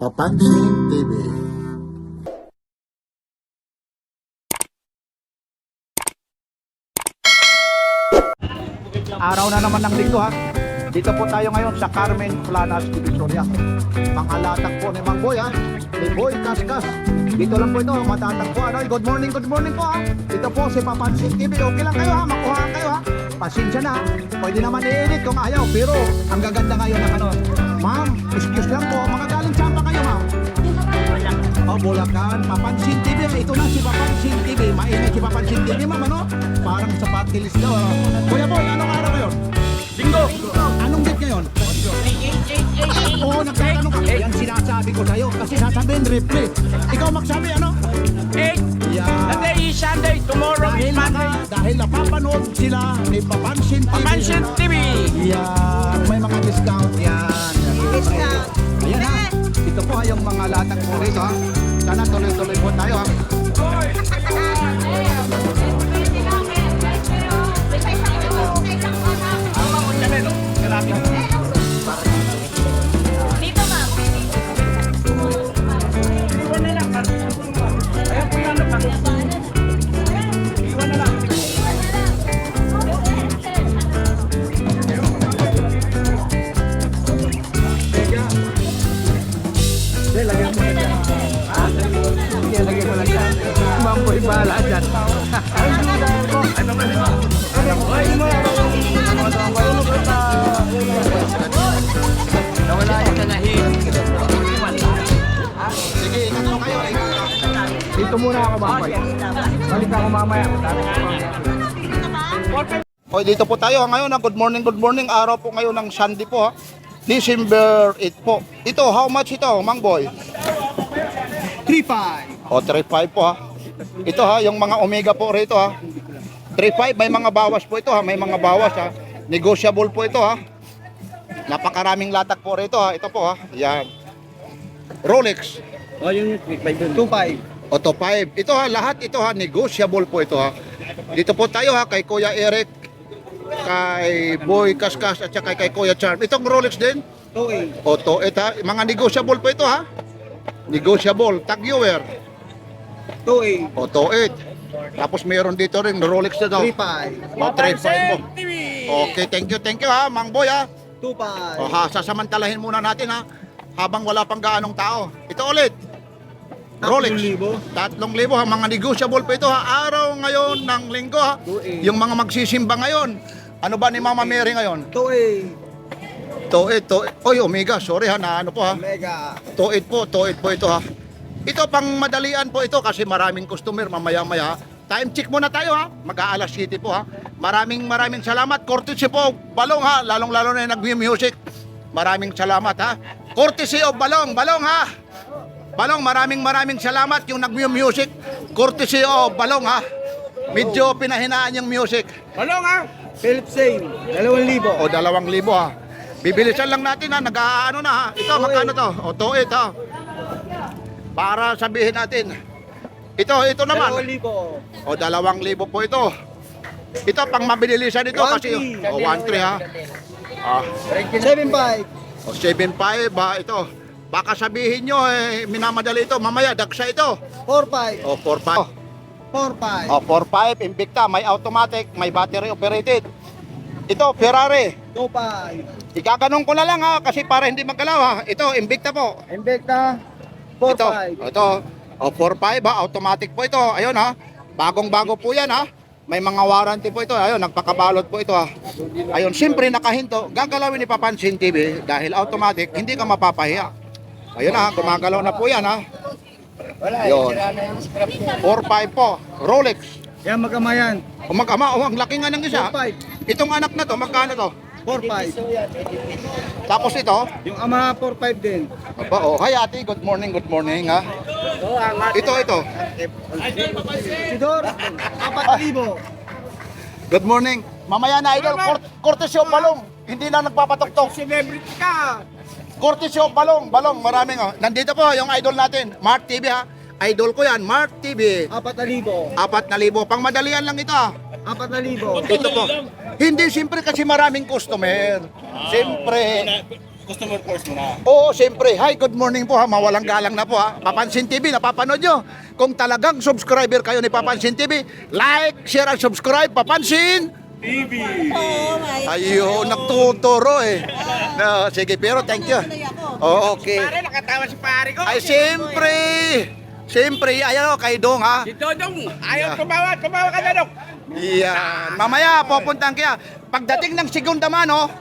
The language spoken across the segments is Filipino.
Papansin TV. Araw na naman ng linggo ha. Dito po tayo ngayon sa Carmen Planas, Divisoria. Mga latag po ni Mang Boy ha. Ni Boy Kaskas. Dito lang po ito, matatagpuan. Good morning po ha. Dito po si Papansin TV. Okay lang kayo ha, makuha kayo ha. Pasensya na, pwede naman i-edit kung ayaw. Pero ang gaganda ngayon ng ano. Ma'am, excuse lang po, mga galing saan pa kayo ma'am? Oh, Bulacan, Papansin TV. Ito na si Papansin TV. Mainit si Papansin TV ma'am ano? Parang sa party list daw. Kuya Boy, anong araw ngayon? Linggo! Anong date ngayon? Oo, nagtatanong ka. Yan sinasabi ko sa'yo kasi sasabihin replay. Ikaw magsabi ano? 8! Yeah. Today is Sunday, tomorrow is Monday. Dahil napapanood sila ni Papansin TV. Papansin TV! Yan, may mga discount yan. Discount. Ayan ha. Ito po yung mga latag po rito ha. Sana tuloy-tuloy po tayo ha. Dito, ma'am. Iwan na lang. Ayaw po yan. Iwan na lang. Lagyan mo na dyan. Sige, lagyan mo na dyan. Mamboy bahala dyan. Ano ba ito? Nawala yung kanahin. Sige, ingat mo kayo. Dito muna ako mamboy. Balik ako mamaya. Hoy, dito po tayo ngayon. Good morning. Araw po ngayon ng Sunday po ha. December 8 po. Ito, how much ito, Mang Boy? 3.5. O, 3.5 po ha. Ito ha, yung mga omega po rito ha. 3.5, may mga bawas po ito ha. May mga bawas ha. Negotiable po ito ha. Napakaraming latag po rito ha. Ito po ha. Yan. Rolex. O, yung 2.5. Auto 5. Ito ha, lahat ito ha. Negotiable po ito ha. Dito po tayo ha, kay Kuya Eric, kay Boy Kaskas at saka kay Kuya Charm. Itong Rolex din. 2.8. Auto 8 ha. Mga negotiable po ito ha. Negotiable. Tag-viewer. 2.8. Auto 8. Tapos mayroon dito rin Rolex na daw. 3.5. O, 3.5 po. Okay, thank you ha, Mang Boy ha. 2.5. O ha, sasamantalahin muna natin ha. Habang wala pang gaanong tao. Ito ulit. Rolex. 3,000 ha. Mga negotiable po ito ha. Araw ngayon ng linggo ha. 2.8. Yung mga magsisimba ngayon. Ano ba ni Mama Mary ngayon? 2.8. 2.8. Oy, Omega. Sorry ha, na ano po ha. Mega. 2.8 po ito ha. Ito pang madalian po ito kasi maraming customer mamaya-maya ha. Time check muna tayo ha. Mag-aalas city po ha. Maraming salamat. Courtesy po Balong ha. Lalong-lalo na yung nag-music. Maraming salamat ha. Courtesy of Balong ha. Balong, maraming salamat yung nag-music. Courtesy of Balong ha. Medyo pinahinaan yung music. Balong ha? Philip Sane. 2,000. O 2,000 ha. Bibilisan lang natin ha. Nag-ano na ha. Ito, magkano to? O 2.8 ha. Para sabihin natin. Ito naman. 2,000. O 2,000 po ito. Ito pang mabilisan ito kasi 1,300. o 1.3 ha. Ah, 7.5. o 7.5 ha ito. Baka sabihin nyo minamadali ito. Mamaya daksa ito. 4.5. O 4.5. 4.5. O 4.5 Invicta, may automatic, may battery operated. Ito Ferrari. 2.5. Ikaganong ko na lang ha kasi para hindi magalaw ha. Ito Invicta po. Invicta. Ito. 4.5. Ito. O 4.5 ha, automatic po ito. Ayun ha. Bagong-bago po 'yan ha. May mga warranty po ito. Ayun, nagpakabalot po ito ha. Ayun, siyempre nakahinto. Gagalawin ni Papansin TV dahil automatic, hindi ka mapapahiya. Ayun ha, gumagalaw na po 'yan ha. Ayun. 4.5 po. Rolex. Yan, mag-ama yan. O mag-ama, ang laki nga ng isa. 4.5. Itong anak na to, magkano to? 4.5. Tapos ito, Yung ama, 4.5 din. aba, oh, hi ate, good morning ha. Ito. Sidor, 4,000. Good morning. Mamaya na idol, courtesy of Balong. Hindi lang nagpapatok-tok. Celebrity ka! Courtesy of Balong, maraming oh. Nandito po yung idol natin, Mark TV ha. Idol ko yan, Mark TV. 4,000. 4,000. Pang madalian lang ito. 4,000. Ito po. Hindi, siyempre kasi maraming customer. Siyempre, customer first muna. Oo, siyempre. Hi, good morning po ha. Mawalang galang na po ha. Papansin TV, napapanood nyo. Kung talagang subscriber kayo ni Papansin TV, like, share, and subscribe. Papansin! TV! Ayun, nagtuturo eh. No, sige, pero thank you. Oh, okay. Pare, nakatawa si pare ko. Ay, siyempre! Siyempre, ayan o, kay Dong ha. Si Dodong, ayaw tumawa ka na, Dok. Yan. Mamaya, pupuntahan kaya. Pagdating ng segunda man, oh,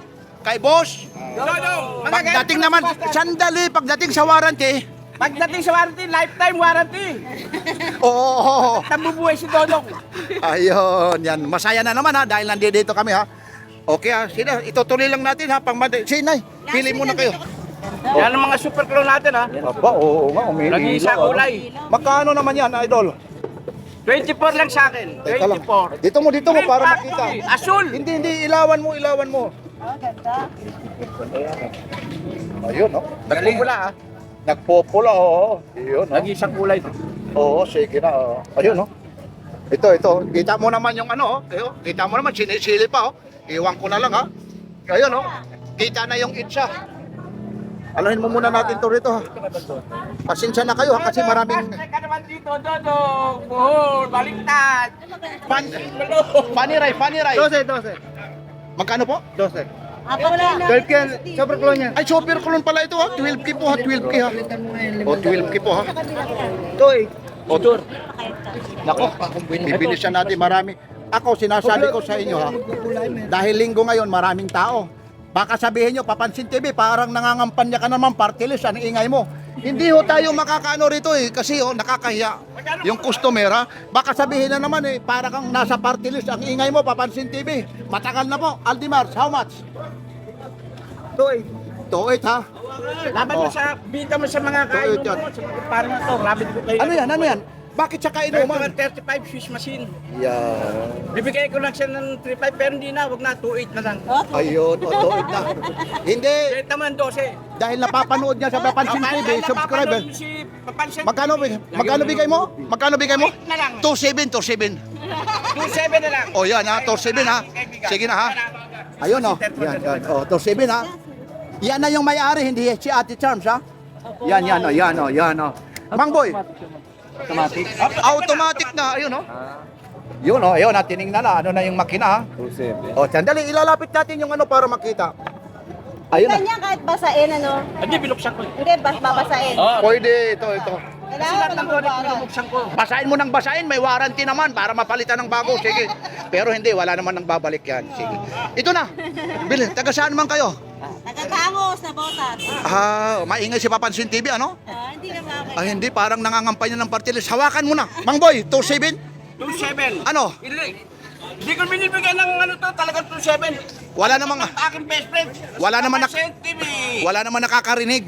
kay boss, Dodong, pagdating naman, sandali, pagdating sa warranty, Pagdating sa warranty, lifetime warranty. oo, Nabubuhay si Dodong. ayun, yan, masaya na naman ha, dahil nandito kami ha. Okay ha, sino, itutuloy lang natin ha, Sinay, pili muna kayo. Yan ang mga super clone natin, ha. Aba, oo nga, Lagi sa kulay. Magkano naman yan, idol? 24 lang sa akin. Teka lang. 24. Dito mo para makita. Asul. Hindi, ilawan mo. Ayun, no? Nagpupula, ha. Nagpopula, oo. Ayun, no? Lagi sa kulay. Oo, sige na. Ayun, no? Ito. Kita mo naman yung ano, oh. Ayun, kita mo naman, sinisili pa, oh. Iwan ko na lang, ha. Ayun, no? Kita na yung itsa. Anuhin mo muna natin to rito, ha. Pasensya na kayo, ha, kasi maraming... Hashtag ka naman dito, Dodong. Buhol, baliktad. Funny ray. 12. Magkano po? 12 yan, super clone yan. Ay, super clone pala ito, ha. 12K po, ha. 12K, ha. O, 12K po, ha. 2.8. O, nako, bibilisan natin marami. Ako, sinasabi ko sa inyo, ha. Dahil linggo ngayon, maraming tao. Baka sabihin nyo, Papansin TV, parang nangangampanya ka naman, party list, ang ingay mo. Hindi ho tayo makakaano rito eh, kasi oh, nakakahiya. Yung customer ha, baka sabihin na naman eh, para kang nasa party list, ang ingay mo, Papansin TV. Matagal na po, Aldimars, how much? 2.8. 2.8 ha? Laban mo sa, bita mo sa mga Ito, kainom ito. mo. Sa mga parang ito, rabid ko kayo. Ano yan? Bakit sa kainuman? 35 fish machine. Yeah. Bibigay ko lang siya ng 3.5 pero hindi na, wag na, 2.8 na lang. Ayun, o 2.8 na. Hindi, Benta mo ang 12. dahil napapanood niya sa Papansin TV, subscriber. Si Papansin. Magkano bigay mo? 2.8 na lang. 2.7. 2.7 na lang. O yan ha, 2.7 ha. Sige na ha. Ayun o. Yan. O, 2.7 ha. Yan na yung may-ari, hindi si Ate Charms ha. Yan o. Mang Boy. Automatic na, ayun o. Yun o, ayun ha, tinignan na. Ano na yung makina ha. 2.7. O, sandali, ilalapit natin yung ano para makita. Ayun na. Kanya kahit basain, ano? Hindi, binuksan ko. Hindi, babasain. Pwede, ito. Kailangan ko ng bubaran. Binuksan ko. Basahin mo ng basahin, may warranty naman para mapalitan ng bago. Sige. Pero hindi, wala naman nang babalik yan. Sige. Ito na. Bill, taga saan man kayo? Nagkakangos na botas. Maingay si Papansin TV, ano? Hindi na mamay. Ay, hindi, parang nangangampanya ng party list. Hawakan mo na. Mang Boy, 2.7? 2.7. Ano? Hindi ko binibigyan ng ano to, talagang 2.7. Wala namang, Aking best friend. Wala naman Papansin TV. wala naman nakakarinig.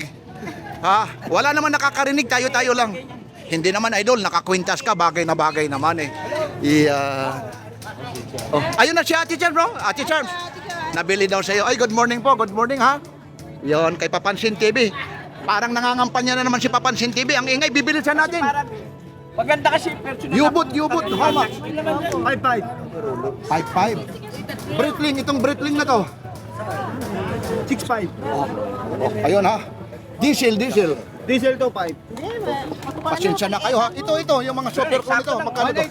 Ha? Wala naman nakakarinig, tayo lang. Hindi naman idol, nakakwintas ka, bagay na bagay naman eh. Oh, ayun na si Ate Charms, bro. Ate Charms. Nabili daw sa'yo. Ay, good morning po. Good morning, ha? Yon, kay Papansin TV. Parang nangangampanya na naman si Papansin TV. Ang ingay, bibilisan natin. Maganda kasi personal. Yubot. How much? 5.5. 5.5. Breitling, itong Breitling na to. 6.5. Ayun, ha? Diesel. Diesel 2.5. Pasensya na kayo, ha? Ito, yung mga super con ito. Magkano ito?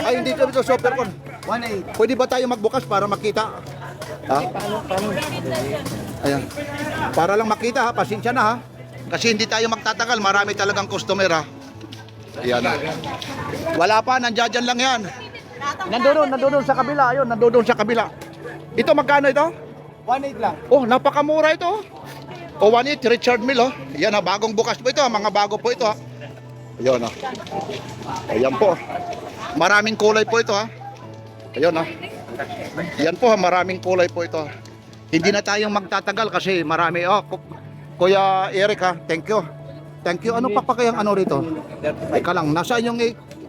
Ay, hindi ito super con. 1.8. Pwede ba tayo magbukas para makita? Ha? Ayan. Para lang makita ha, pasensya na ha. Kasi hindi tayo magtatagal, marami talagang customer ha. Ayan ha. Wala pa, nandiyan lang yan. Nandoon sa kabila, ayun, nandoon sa kabila. Ito magkano ito? 1.8 lang. Oh, napakamura ito. O 1.8 Richard Mill oh. Yan ha, bagong bukas po ito, mga bago po ito ha. Ayun ha. Ayan po. Maraming kulay po ito ha. Ayun ha. Yan po ha, maraming kulay po ito. Hindi na tayong magtatagal kasi marami. Oh, Kuya Eric ha, thank you. Thank you. Ano pa kayang ano rito? Teka lang, nasaan yung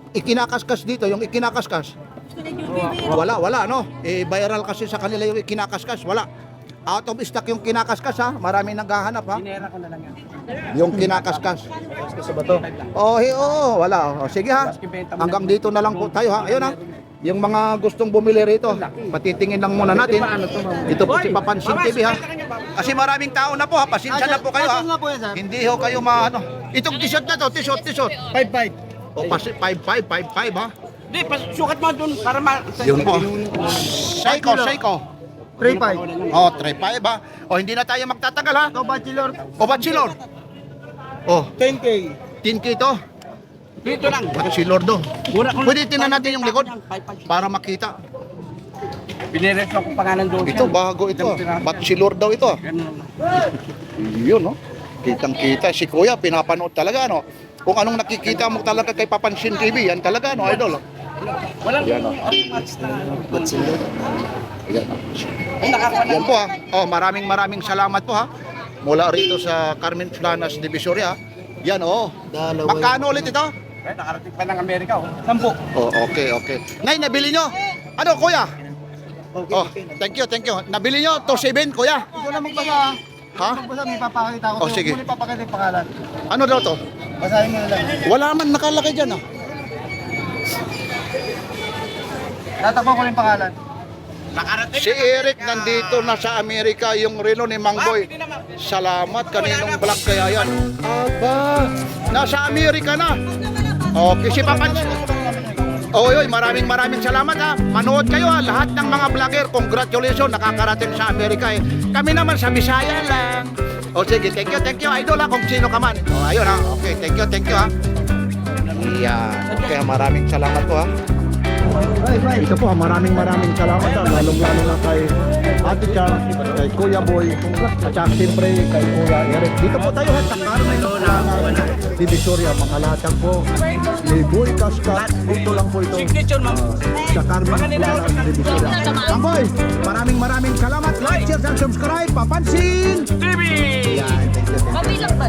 ikinakaskas dito? Yung ikinakaskas? Wala, no? Viral kasi sa kanila yung ikinakaskas. Wala. Out of stock yung kinakaskas ha. Marami naghahanap ha. Pinera ko na lang yan. Yung kinakaskas. Sa bato. Oo, wala. Oh, sige ha. Hanggang dito na lang po tayo ha. Ayun ha. Yung mga gustong bumili rito, patitingin lang muna natin. Ito po si Papansin TV ha. Kasi maraming tao na po ha, pasensya na po kayo ha. Patas na po yan, sir. Hindi ho kayo maano. Itong t-shirt na to, t-shirt. 5-5. O, 5.5 ha. Di, sukat mo dun para ma... Yun po. Seiko. 3-5. O, 3.5 ha. O, hindi na tayo magtatagal ha. Ito, bachelor. O, Bachelor. O, 10K. 10K to. Dito lang. Bachelor do. Mura ko Pwede tingnan natin yung likod para makita. Piniret ko pangalan doon. Ito, bago ito. Bachelor daw ito. Ganun. Yun, no? Kitang-kita. Si Kuya, pinapanood talaga, no? Kung anong nakikita mo talaga kay Papansin TV, yan talaga, no, idol? Walang Yan, no? match na. Yan, no? Ay, nakapanood. Yan po, ha? Oh, maraming salamat po, ha? Mula rito sa Carmen Planas, Divisoria. Yan, oh. Magkano ulit ito? Eh, nakarating pa ng Amerika, oh. 10. Oh, okay. Ngay, nabili nyo? Ano, Kuya? Oh, thank you. Nabili nyo? 2.7, Kuya? Ikaw na magbasa. Ha? Magbasa, may papakita ko. Oh, sige. Muna papakita yung pangalan. Ano daw to? Basahin mo na lang. Wala man nakalaki dyan, ah. Tatakbo ko yung pangalan. Nakarating. Si Eric nandito na sa Amerika, yung relo ni Mangboy. Hindi naman. Salamat, kaninong vlog kaya yan? Aba, nasa Amerika na. Okay, si Papansin. Oy, maraming salamat ha. Manood kayo ha, lahat ng mga vlogger, congratulations, nakakarating sa Amerika eh. Kami naman sa Bisaya lang. O sige, thank you, idol ha, kung sino ka man. O ayun ha, okay, thank you ha. Yan, okay, maraming salamat po ha. Ito po, maraming salamat ha, lalong-lalo na kay Ate Chang, kay Kuya Boy, at saka siyempre kay Kuya Eric. Dito po tayo ha, sa Carmen Divisoria, makalatag po ni Boy Kaskas. Dito lang po ito Signature, ma'am. sa Carmen Divisoria. Boy, maraming salamat. Like, share, and subscribe. Papansin! TV! Yan, thank you. Mabilang ba?